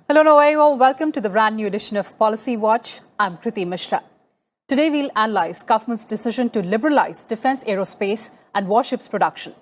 Hello and a very warm welcome to the brand new edition of Policy Watch. I'm Kriti Mishra. Today we'll analyze government's decision to liberalize defense aerospace and warships production.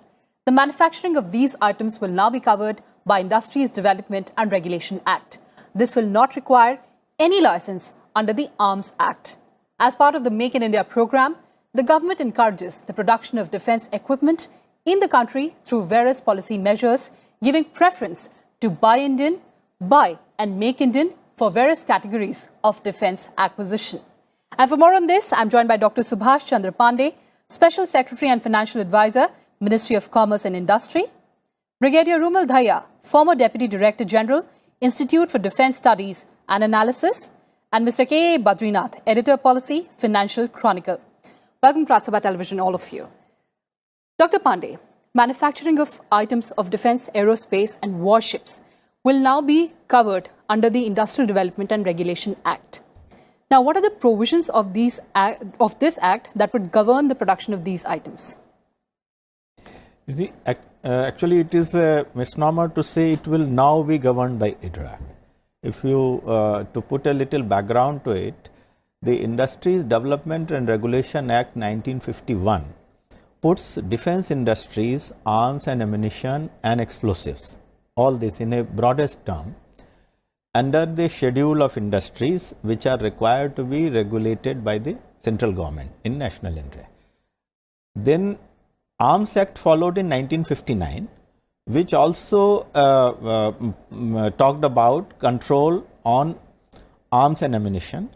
The manufacturing of these items will now be covered by Industries Development and Regulation Act. This will not require any license under the Arms Act. As part of the Make in India program, the government encourages the production of defense equipment in the country through various policy measures, giving preference to buy Indian, buy and make Indian for various categories of defense acquisition. And for more on this, I'm joined by Dr. Subhash Chandra Pandey, Special Secretary and Financial Advisor, Ministry of Commerce and Industry; Brigadier Rumal Dhaya, former Deputy Director General, Institute for Defense Studies and Analysis; and Mr. K. Badrinath, Editor Policy, Financial Chronicle. Welcome to Rajya Sabha Television, all of you. Dr. Pandey, manufacturing of items of defense, aerospace and warships will now be covered under the Industrial Development and Regulation Act. Now, what are the provisions of this act that would govern the production of these items? You see, actually it is a misnomer to say it will now be governed by IDRA. If you, to put a little background to it, the Industries Development and Regulation Act 1951 puts defense industries, arms and ammunition and explosives, all this in a broadest term, under the schedule of industries which are required to be regulated by the central government in national interest. Then Arms Act followed in 1959, which also talked about control on arms and ammunition,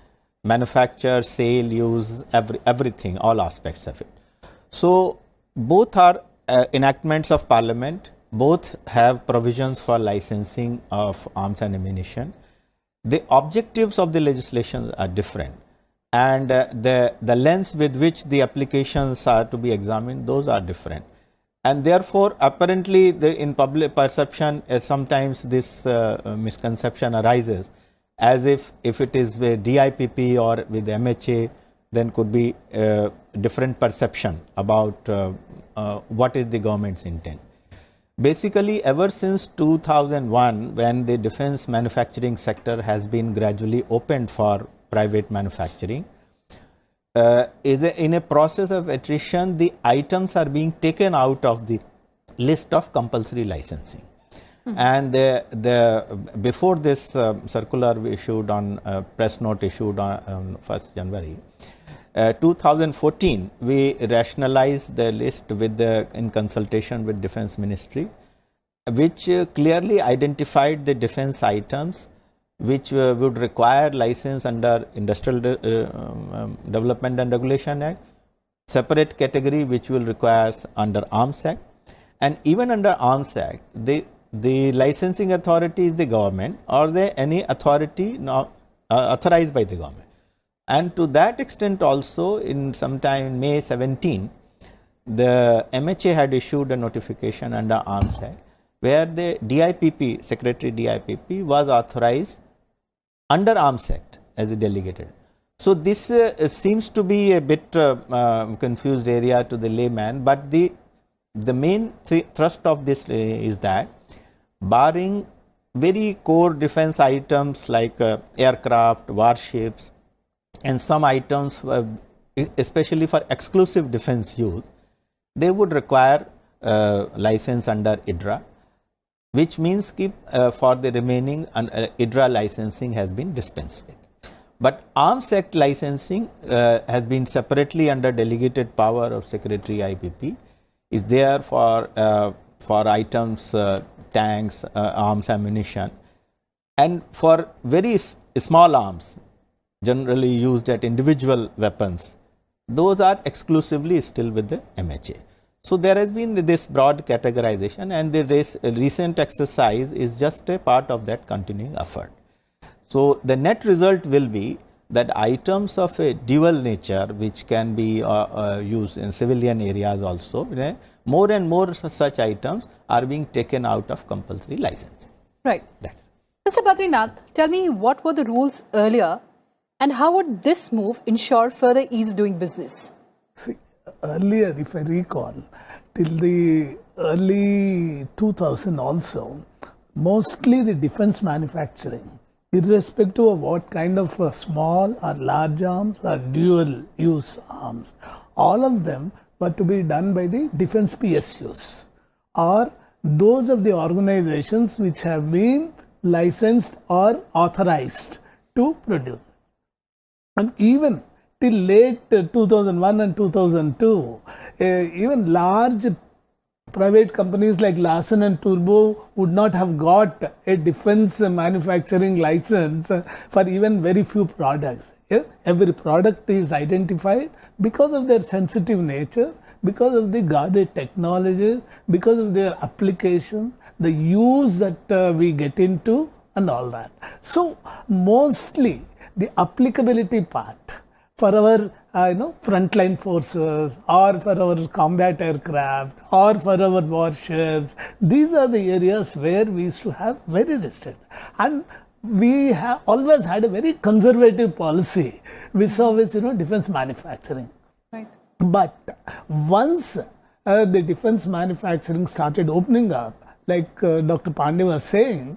manufacture, sale, use, everything, all aspects of it. So both are enactments of Parliament. Both have provisions for licensing of arms and ammunition. The objectives of the legislation are different, and the lens with which the applications are to be examined, those are different. And therefore, apparently, in public perception, sometimes this misconception arises as if it is with DIPP or with MHA, then could be different perception about what is the government's intent. Basically, ever since 2001, when the defense manufacturing sector has been gradually opened for private manufacturing, in a process of attrition, the items are being taken out of the list of compulsory licensing. And before this circular we issued on press note issued on 1st January, 2014, we rationalized the list with in consultation with Defense Ministry, which clearly identified the defense items which would require license under Industrial Development and Regulation Act, separate category which will require under Arms Act, and even under Arms Act, the licensing authority is the government or any authority not authorized by the government. And to that extent also, in sometime in May 17, the MHA had issued a notification under Arms Act, where the DIPP, Secretary DIPP, was authorized under Arms Act as a delegated. So this seems to be a bit confused area to the layman, but the main thrust of this is that, barring very core defense items like aircraft, warships, and some items, especially for exclusive defense use, they would require license under IDRA, which means for the remaining IDRA licensing has been dispensed with. But Arms Act licensing has been separately under delegated power of Secretary IPP, is there for items, tanks, arms, ammunition, and for very small arms, generally used at individual weapons, those are exclusively still with the MHA. So there has been this broad categorization, and the recent exercise is just a part of that continuing effort. So the net result will be that items of a dual nature, which can be used in civilian areas also, more and more such items are being taken out of compulsory licensing. Right. Mr. Badrinath, tell me, what were the rules earlier, and how would this move ensure further ease of doing business? See, earlier, if I recall, till the early 2000 also, mostly the defense manufacturing irrespective of what kind of small or large arms or dual use arms, all of them were to be done by the defense PSUs or those of the organizations which have been licensed or authorized to produce. And even till late 2001 and 2002, even large private companies like Larsen and Turbo would not have got a defense manufacturing license for even very few products. Every product is identified because of their sensitive nature, because of the guarded technology, because of their application, the use that we get into and all that. So mostly the applicability part for our frontline forces or for our combat aircraft or for our warships, these are the areas where we used to have very restricted. And we have always had a very conservative policy vis-a-vis defense manufacturing. Right. But once the defense manufacturing started opening up, like Dr. Pandey was saying,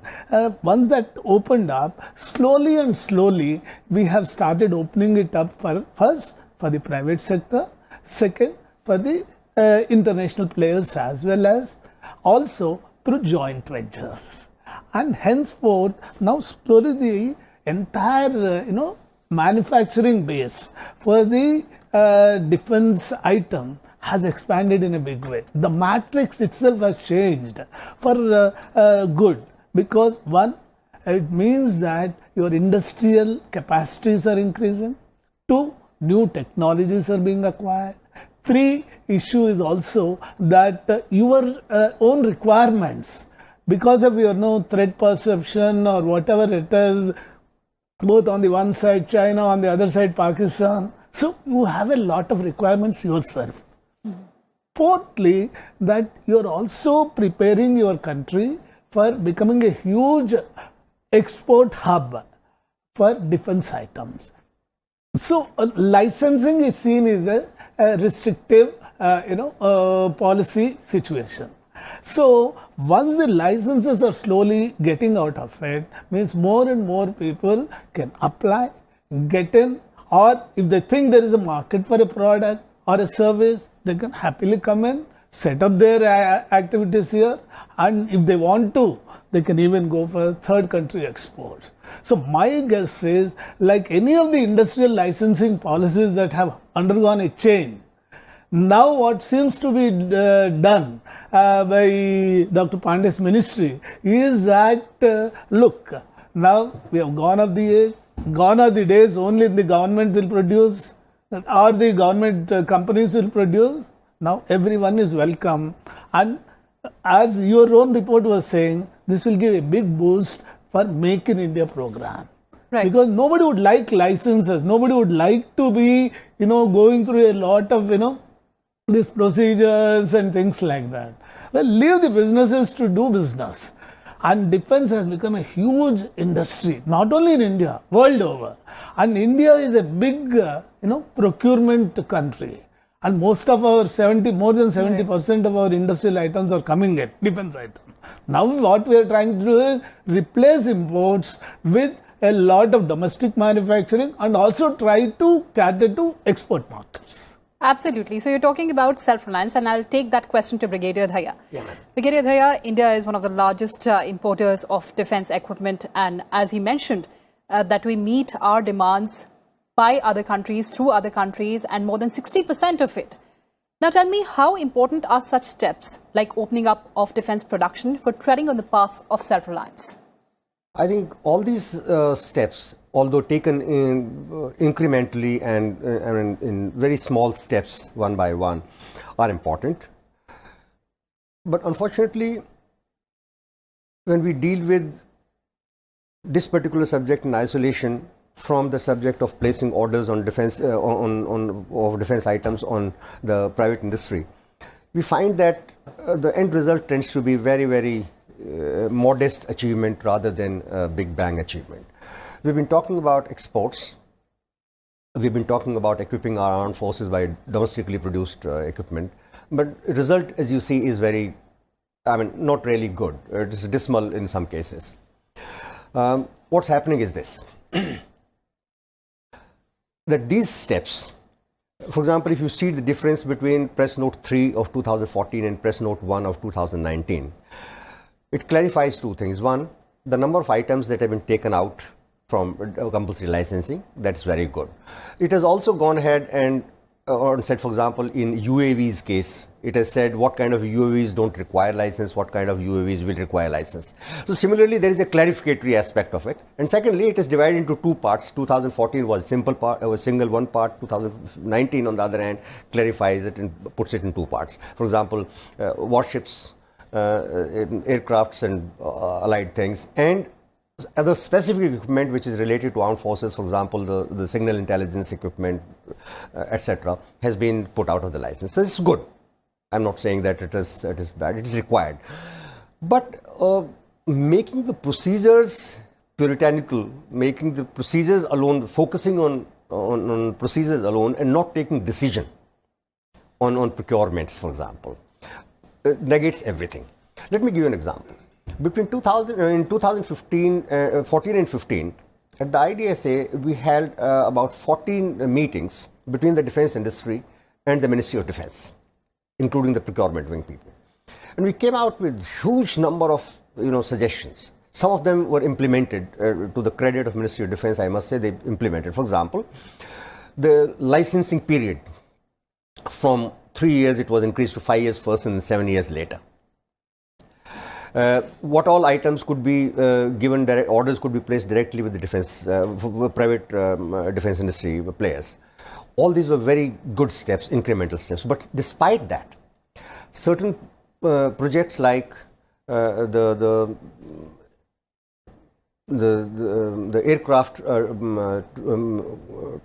once that opened up, slowly and slowly, we have started opening it up first for the private sector, second for the international players as well as also through joint ventures. And henceforth, now slowly the entire, manufacturing base for the defense item has expanded in a big way. The matrix itself has changed for good, because one, it means that your industrial capacities are increasing. Two, new technologies are being acquired. Three, issue is also that your own requirements, because of your threat perception or whatever it is, both on the one side China, on the other side Pakistan, so you have a lot of requirements yourself. Fourthly, that you are also preparing your country for becoming a huge export hub for defense items. So licensing is seen as a restrictive, policy situation. So once the licenses are slowly getting out of it, means more and more people can apply, get in, or if they think there is a market for a product or a service, they can happily come in, set up their activities here, and if they want to, they can even go for third country exports. So my guess is, like any of the industrial licensing policies that have undergone a change, now what seems to be done by Dr. Pandey's ministry is that, look, now we have gone of the age, gone are the days only the government will produce or the government companies will produce. Now everyone is welcome, and as your own report was saying, this will give a big boost for Make in India program. Right. Because nobody would like licenses, nobody would like to be, going through a lot of, these procedures and things like that. Well, leave the businesses to do business. And defense has become a huge industry, not only in India, world over. And India is a big, procurement country. And most of our more than 70% of our industrial items are coming in, defense items. Now what we are trying to do is replace imports with a lot of domestic manufacturing and also try to cater to export markets. Absolutely. So you're talking about self-reliance, and I'll take that question to Brigadier Dhaya. Yeah. Brigadier Dhaya, India is one of the largest importers of defense equipment, and as he mentioned, that we meet our demands by other countries, through other countries, and more than 60% of it. Now tell me, how important are such steps like opening up of defense production for treading on the path of self-reliance? I think all these steps, although taken incrementally and in very small steps, one by one, are important. But unfortunately, when we deal with this particular subject in isolation from the subject of placing orders on defense of defense items on the private industry, we find that the end result tends to be very, very modest achievement rather than a big bang achievement. We've been talking about exports. We've been talking about equipping our armed forces by domestically produced equipment. But the result, as you see, is not really good. It is dismal in some cases. What's happening is this, that these steps, for example, if you see the difference between Press Note 3 of 2014 and Press Note 1 of 2019, it clarifies two things. One, the number of items that have been taken out from compulsory licensing, that's very good. It has also gone ahead and said, for example, in UAV's case, it has said what kind of UAVs don't require license, what kind of UAVs will require license. So similarly, there is a clarificatory aspect of it. And secondly, it is divided into two parts. 2014 was a simple part, a single one part. 2019, on the other hand, clarifies it and puts it in two parts. For example, warships, aircrafts and allied things, and other specific equipment which is related to armed forces, for example, the signal intelligence equipment, etc., has been put out of the license. So it's good. I'm not saying that it is bad. It is required. But making the procedures puritanical, making the procedures alone, focusing on procedures alone and not taking decision on procurements, for example, negates everything. Let me give you an example. Between 2014 and 15, at the IDSA, we held about 14 meetings between the defense industry and the Ministry of Defense, including the procurement wing people. And we came out with huge number of suggestions. Some of them were implemented. To the credit of Ministry of Defense, I must say they implemented. For example, the licensing period from 3 years, it was increased to 5 years first and 7 years later. What all items could be given, direct orders could be placed directly with the defense, private defense industry players. All these were very good steps, incremental steps. But despite that, certain projects like the aircraft,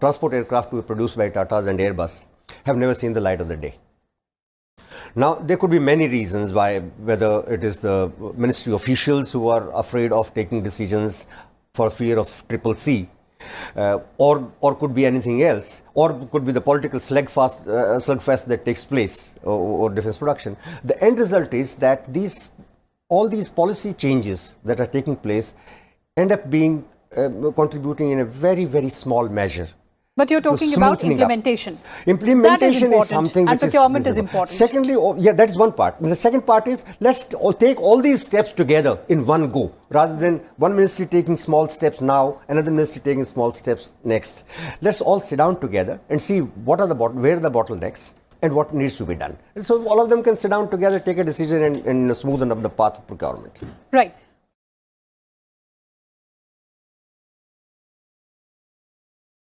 transport aircraft to be produced by Tatas and Airbus have never seen the light of the day. Now, there could be many reasons why, whether it is the ministry officials who are afraid of taking decisions for fear of CCC, or could be anything else, or could be the political slugfest that takes place, or defense production. The end result is that all these policy changes that are taking place end up being contributing in a very, very small measure. But you're talking about implementation. Implementation is something which and procurement is important. Secondly, yeah, that is one part. And the second part is, let's take all these steps together in one go, rather than one ministry taking small steps now, another ministry taking small steps next. Let's all sit down together and see where are the bottlenecks and what needs to be done. And so all of them can sit down together, take a decision and smoothen up the path of procurement. Right.